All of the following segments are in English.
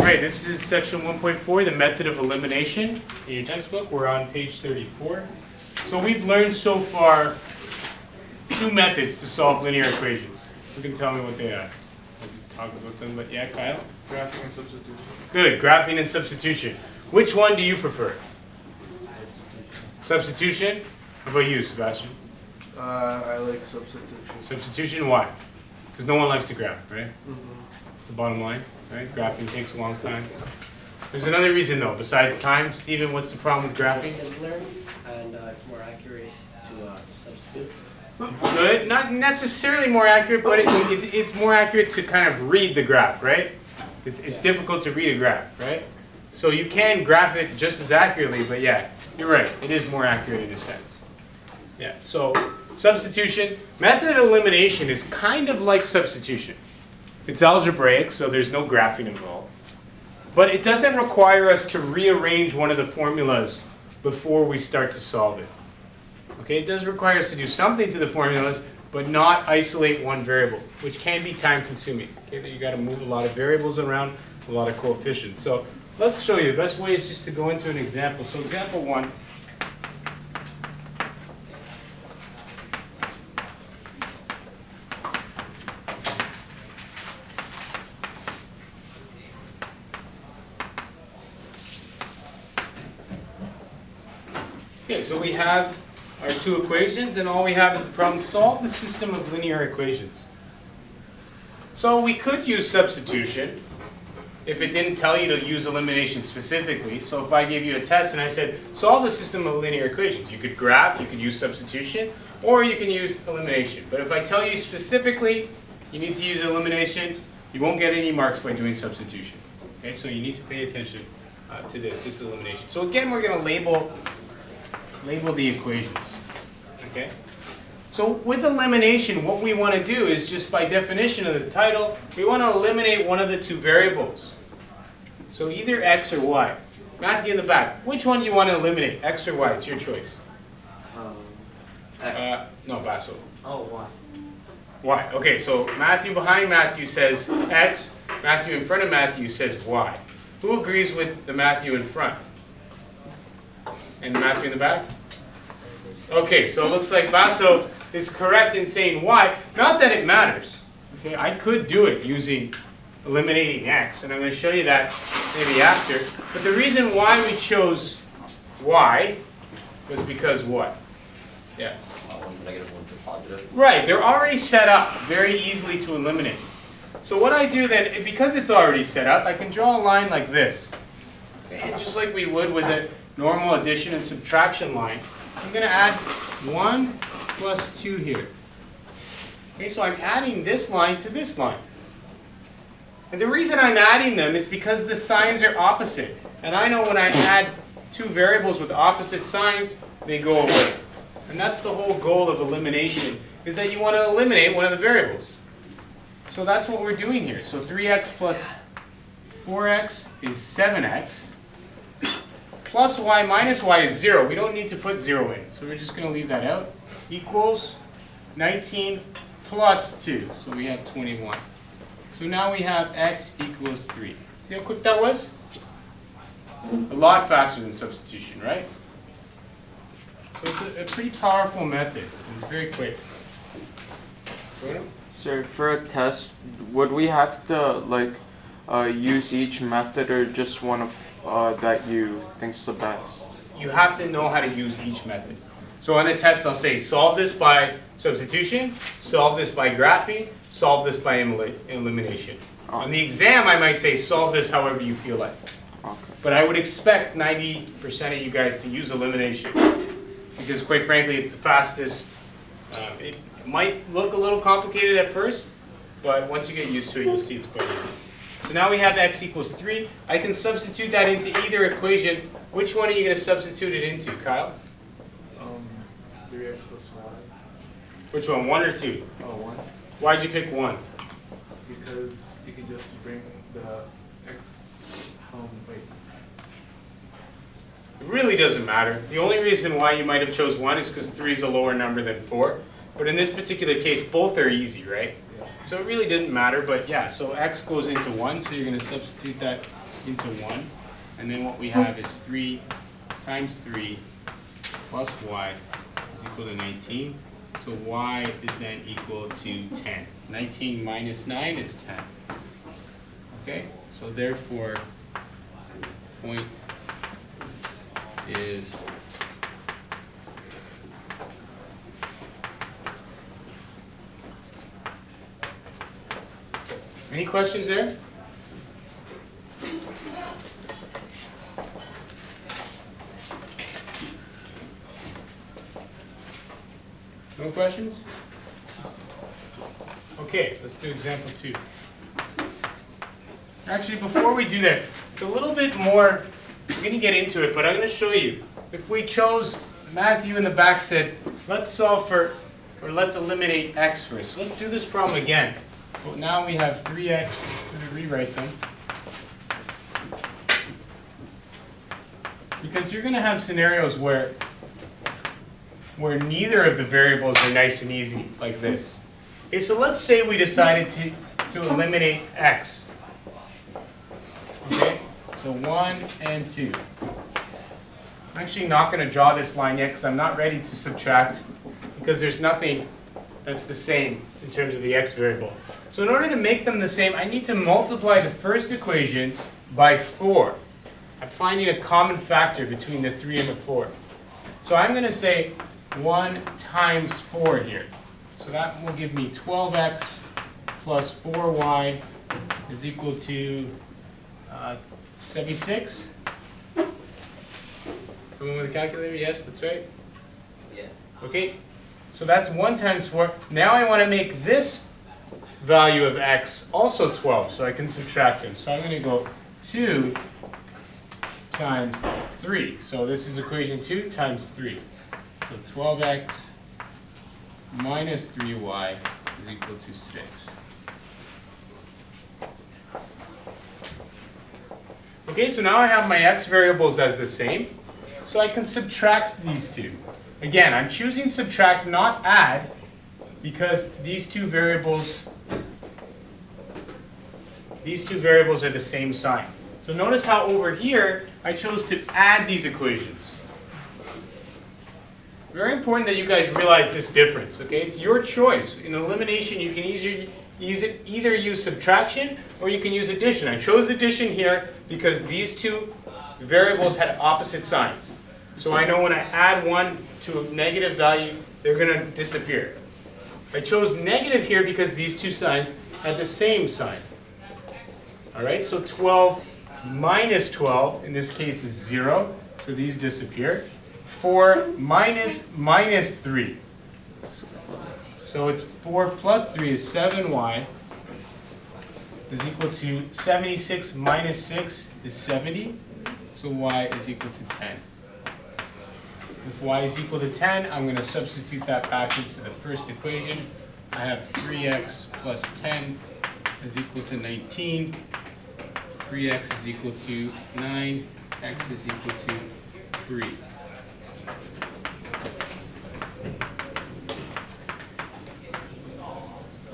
Right, this is section 1.4, the method of elimination. In your textbook, we're on page 34. So we've learned so far two methods to solve linear equations. You can tell me what they are. I'll just talk about them, but yeah, Kyle? Graphing and substitution. Good, graphing and substitution. Which one do you prefer? Substitution? How about you, Sebastian? I like substitution. Substitution, why? Because no one likes to graph, right? Mm-hmm. That's the bottom line, right? Graphing takes a long time. There's another reason though, besides time. Steven, what's the problem with graphing? It's simpler and it's more accurate to substitute. Good. Not necessarily more accurate, but it's more accurate to kind of read the graph, right? It's difficult to read a graph, right? So you can graph it just as accurately, but yeah, you're right. It is more accurate in a sense. Yeah, so substitution. Method of elimination is kind of like substitution. It's algebraic, so there's no graphing involved. But it doesn't require us to rearrange one of the formulas before we start to solve it. Okay, it does require us to do something to the formulas, but not isolate one variable, which can be time consuming. Okay, you got to move a lot of variables around, a lot of coefficients. So let's show you. The best way is just to go into an example. So example 1. Okay, so we have our two equations, and all we have is the problem: solve the system of linear equations. So we could use substitution if it didn't tell you to use elimination specifically. So if I gave you a test and I said, solve the system of linear equations, you could graph, you could use substitution, or you can use elimination. But if I tell you specifically you need to use elimination, you won't get any marks by doing substitution. Okay, so you need to pay attention to this. This is elimination. So again, we're going to label the equations. Okay? So with elimination, what we want to do is, just by definition of the title, we want to eliminate one of the two variables. So either x or y. Matthew in the back, which one do you want to eliminate? X or y? It's your choice. X. No, Basso. Oh, Y. Y. Okay, so Matthew behind Matthew says x. Matthew in front of Matthew says y. Who agrees with the Matthew in front? And Matthew in the back? Okay, so it looks like Basso is correct in saying y. Not that it matters. Okay, I could do it using eliminating x, and I'm going to show you that maybe after. But the reason why we chose y was because what? Yeah. One's negative, one's a positive. Right, they're already set up very easily to eliminate. So what I do then, because it's already set up, I can draw a line like this. Okay, just like we would with a normal addition and subtraction line. I'm going to add 1 plus 2 here. Okay, so I'm adding this line to this line. And the reason I'm adding them is because the signs are opposite. And I know when I add two variables with opposite signs, they go away. And that's the whole goal of elimination, is that you want to eliminate one of the variables. So that's what we're doing here. So 3x plus 4x is 7x. Plus y minus y is 0. We don't need to put 0 in, so we're just going to leave that out. Equals 19 plus 2, so we have 21. So now we have x equals 3. See how quick that was? A lot faster than substitution, right? So it's a pretty powerful method. It's very quick. Sir, for a test, would we have to use each method or just one of that you think's the best? You have to know how to use each method. So on a test, I'll say solve this by substitution, solve this by graphing, solve this by elimination. Oh. On the exam, I might say solve this however you feel like. Okay. But I would expect 90% of you guys to use elimination, because quite frankly, it's the fastest. It might look a little complicated at first, but once you get used to it, you'll see it's quite easy. So now we have x equals 3. I can substitute that into either equation. Which one are you going to substitute it into, Kyle? 3x plus y. Which one, 1 or 2? Oh, 1. Why'd you pick 1? Because you can just bring the x wait. It really doesn't matter. The only reason why you might have chose 1 is because 3 is a lower number than 4. But in this particular case, both are easy, right? Yeah. So it really didn't matter, but yeah, so x goes into 1, so you're going to substitute that into 1. And then what we have is 3 times 3 plus y is equal to 19. So y is then equal to 10. 19 minus 9 is 10. Okay? So therefore, point is any questions there? No questions? Okay, let's do example 2. Actually, before we do that, it's a little bit more, I'm going to get into it, but I'm going to show you. If we chose, Matthew in the back said, let's solve for, or let's eliminate x first. So let's do this problem again. Well, now we have 3x, I'm going to rewrite them. Because you're going to have scenarios where neither of the variables are nice and easy, like this. Okay, so let's say we decided to eliminate x. Okay, so 1 and 2. I'm actually not going to draw this line yet because I'm not ready to subtract because there's nothing that's the same in terms of the x variable. So in order to make them the same, I need to multiply the first equation by 4. I'm finding a common factor between the 3 and the 4. So I'm going to say 1 times 4 here. So that will give me 12x plus 4y is equal to 76. Someone with a calculator? Yes, that's right. Yeah. Okay, so that's 1 times 4. Now I want to make this value of x also 12, so I can subtract them. So I'm going to go 2 times 3. So this is equation 2 times 3. So 12x minus 3y is equal to 6. Okay, so now I have my x variables as the same, so I can subtract these two. Again, I'm choosing subtract, not add, because these two variables are the same sign. So notice how over here, I chose to add these equations. Very important that you guys realize this difference, okay? It's your choice. In elimination, you can either use subtraction or you can use addition. I chose addition here because these two variables had opposite signs. So I know when I add one to a negative value, they're going to disappear. I chose negative here because these two signs had the same sign. All right, so 12 minus 12, in this case, is 0. So these disappear. 4 minus 3. So it's 4 plus 3 is 7y is equal to 76 minus 6 is 70. So y is equal to 10. If y is equal to 10, I'm going to substitute that back into the first equation. I have 3x plus 10 is equal to 19. 3x is equal to 9. X is equal to 3.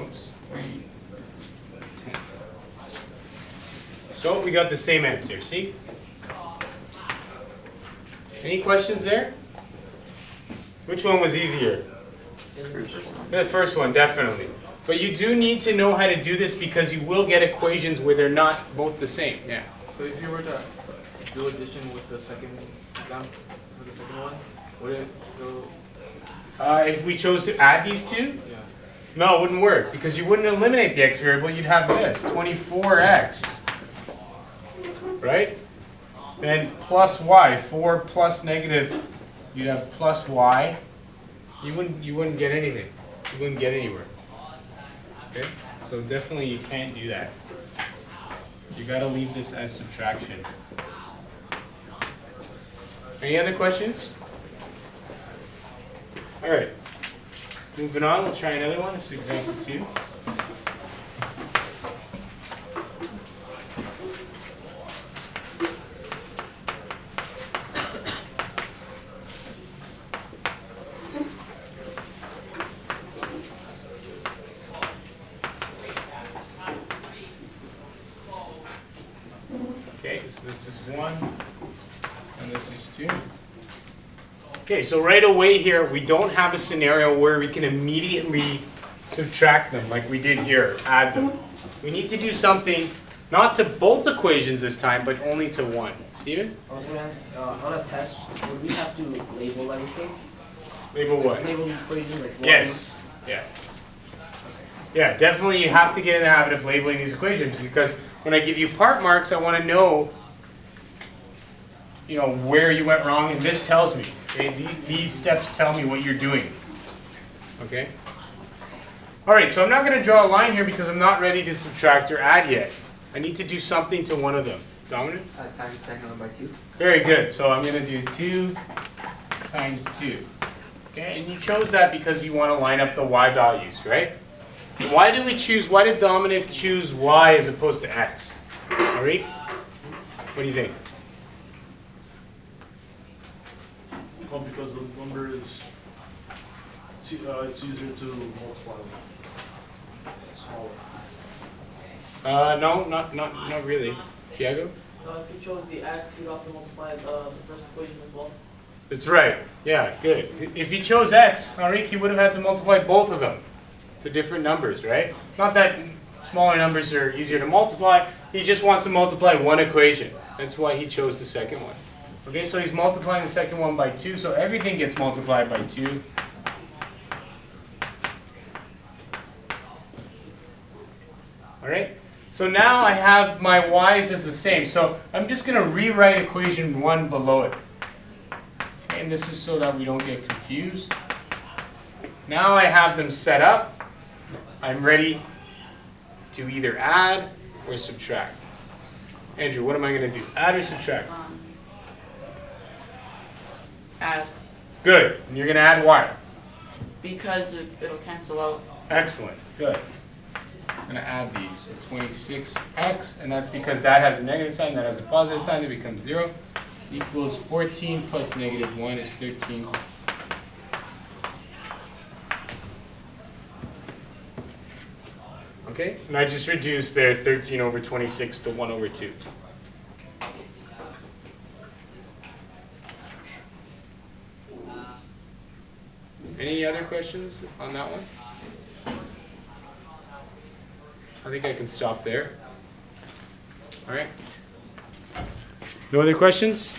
Oops, 3, 10. So we got the same answer, see? Any questions there? Which one was easier? The first one, definitely. But you do need to know how to do this because you will get equations where they're not both the same. Yeah. So if you were to do addition with the second example, with the second one, would it still? If we chose to add these two, Yeah. no, it wouldn't work because you wouldn't eliminate the x variable. You'd have this 24x, right? Then plus y, 4 plus negative, you'd have plus y. You wouldn't get anything. You wouldn't get anywhere. Okay? So definitely you can't do that. You gotta leave this as subtraction. Any other questions? All right. Moving on, we'll try another one. This is example 2. this is 1, and this is 2. Okay, so right away here, we don't have a scenario where we can immediately subtract them like we did here, add them. We need to do something, not to both equations this time, but only to one. Steven? I was gonna ask, on a test, would we have to label everything? Label what? Label the equation like one? Yes. Yeah. Yeah, definitely you have to get in the habit of labeling these equations because when I give you part marks, I want to know, where you went wrong, and this tells me. Okay? These steps tell me what you're doing. Okay? All right, so I'm not going to draw a line here because I'm not ready to subtract or add yet. I need to do something to one of them. Dominic? Times the second one by 2. Very good. So I'm going to do 2 times 2. Okay, and you chose that because you want to line up the y values, right? Why did Dominic choose y as opposed to x? All right? What do you think? Well, because the number is, it's easier to multiply them. Smaller. No, not really. Tiago? If you chose the x, you'd have to multiply the first equation as well. That's right. Yeah, good. If he chose x, Henrique, he would have had to multiply both of them to different numbers, right? Not that smaller numbers are easier to multiply. He just wants to multiply one equation. That's why he chose the second one. Okay, so he's multiplying the second one by 2, so everything gets multiplied by 2. All right? So now I have my y's as the same. So I'm just going to rewrite equation 1 below it. Okay, and this is so that we don't get confused. Now I have them set up. I'm ready to either add or subtract. Andrew, what am I going to do? Add or subtract? Add, Good. And you're going to add y. because it'll cancel out. Excellent. Good. I'm going to add these. So 26x, and that's because that has a negative sign, that has a positive sign, it becomes 0. Equals 14 plus negative 1 is 13. Okay? And I just reduced there 13 over 26 to 1 over 2. Any other questions on that one? I think I can stop there. All right. No other questions?